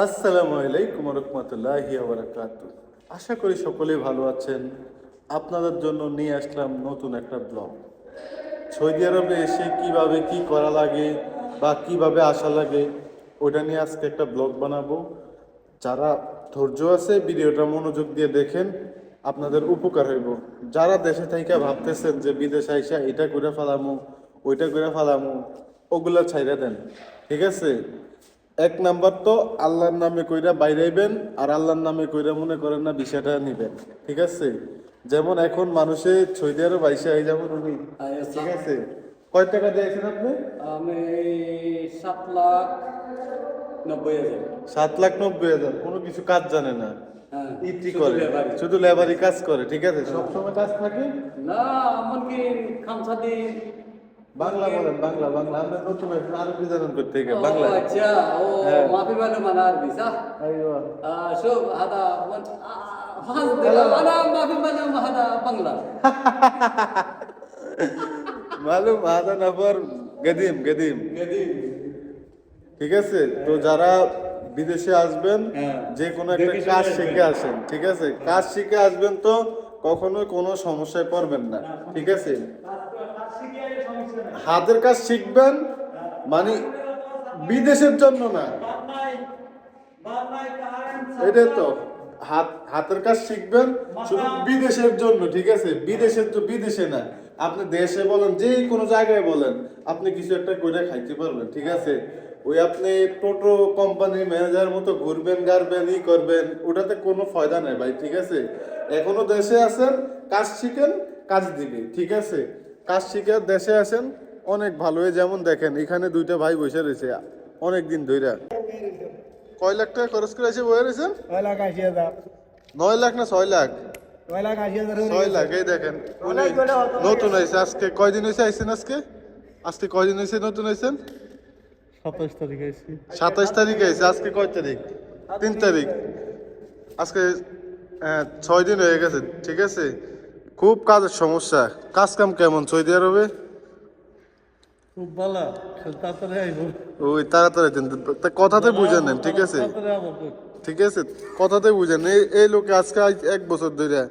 আসসালামু আলাইকুম রহমতুল্লাহি ওয়া বারাকাতুহু। আশা করি সকলেই ভালো আছেন। আপনাদের জন্য নিয়ে আসলাম নতুন একটা ব্লগ। সৌদি আরবে এসে কিভাবে কি করা লাগে বা কিভাবে আসা লাগে ওটা নিয়ে আজকে একটা ব্লগ বানাবো। যারা ধৈর্য আছে ভিডিওটা মনোযোগ দিয়ে দেখেন, আপনাদের উপকার হইব। যারা দেশে থাইকা ভাবতেছেন যে বিদেশে আইসা এটা করে ফেলামু ওইটা করে ফেলামু, ওগুলা ছাইরা দেন। ঠিক আছে, এক নাম্বার তো আল্লাহর নামে কইরা বাইরাইবেন, আর আল্লাহর নামে কইরা মনে করেন না বিষয়টা নিবেন। ঠিক আছে, যেমন এখন মানুষে সৌদি আরব আইসা এই যেমন উনি, ঠিক আছে, কয় টাকা দিয়েছেন আপনি? আমি 7,90,000। 7,90,000। কোনো কিছু কাজ জানে না, হ্যাঁ, ইটি শুধু করে, লেবারি। শুধু লেবারি কাজ করে। ঠিক আছে, সবসময় কাজ থাকে। না, এমনকি খামসা দিয়ে বাংলা বলেন, বাংলা বাংলা আমরা নতুন আরবি জানেন করতে ও বাংলা। আচ্ছা, ও হ্যাঁ। মাফি বালে মানা আরবি صح؟ ايوه شوف هذا قصدي انا ما في بالي هذا بنغلا মালুম আদা নাফর গদিম গদিম। قديم। ঠিক আছে, তো যারা বিদেশে আসবেন হ্যাঁ, যে কোনো একটা দেখে শুনে কাজ আসবেন। শিখে আসেন। ঠিক আছে, কাজ শিখে আসবেন তো কখনোই কোনো সমস্যায় পড়বেন না। ঠিক আছে, হাতের কাজ শিখবেন, মানে বিদেশের জন্য না, এটাই তো। হাতের কাজ শিখবেন শুধু বিদেশের জন্য। ঠিক আছে, বিদেশের তো বিদেশে না, আপনি দেশে বলেন যে কোনো জায়গায় বলেন, আপনি কিছু একটা করে খাইতে পারবেন। ঠিক আছে, ওই আপনি টোটো কোম্পানির ম্যানেজার মতো ঘুরবেন গাড়বেন ই করবেন, ওটাতে কোনো ফায়দা নেই ভাই। ঠিক আছে, এখনো দেশে আছেন, কাজ শিখেন, কাজ দিবে। ঠিক আছে, কাজ শিখে দেশে আসেন, অনেক ভালো। যেমন দেখেন এখানে দুইটা ভাই বসে রয়েছে অনেক দিন ধরে। কয় লাখ টাকা খরচ করে এসে বয়ে রয়েছেন? 9,80,000। 9 লাখ না 6 লাখ? 9,80,000 6 লাখ। এই দেখেন উনি নতুন হয়েছে। আজকে কয়দিন হয়েছে আইছেন? আজকে কয়দিন হয়েছে নতুন হয়েছেন? 27 তারিখে এসেছি। 27 তারিখে হয়েছে। আজকে কয় তারিখ? 3 তারিখ। আজকে 6 দিন হয়ে গেছে। ঠিক আছে, খুব কাজের সমস্যা। কাজ কাম কেমন সৌদি আরবে? খুব ভালো, তাড়াতাড়ি আইব। ওই তাড়াতাড়ি দেন, তা কথাতে বুঝে নেন। ঠিক আছে, তাড়াতাড়ি আবার কই। ঠিক আছে, কথাতে বুঝেন। এই লোকে আজকে 1 বছর ধরে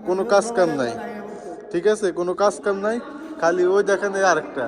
কোনো কাজ কাম নাই। ঠিক আছে, কোনো কাজ কাম নাই, খালি ওই দেখেন এই আরেকটা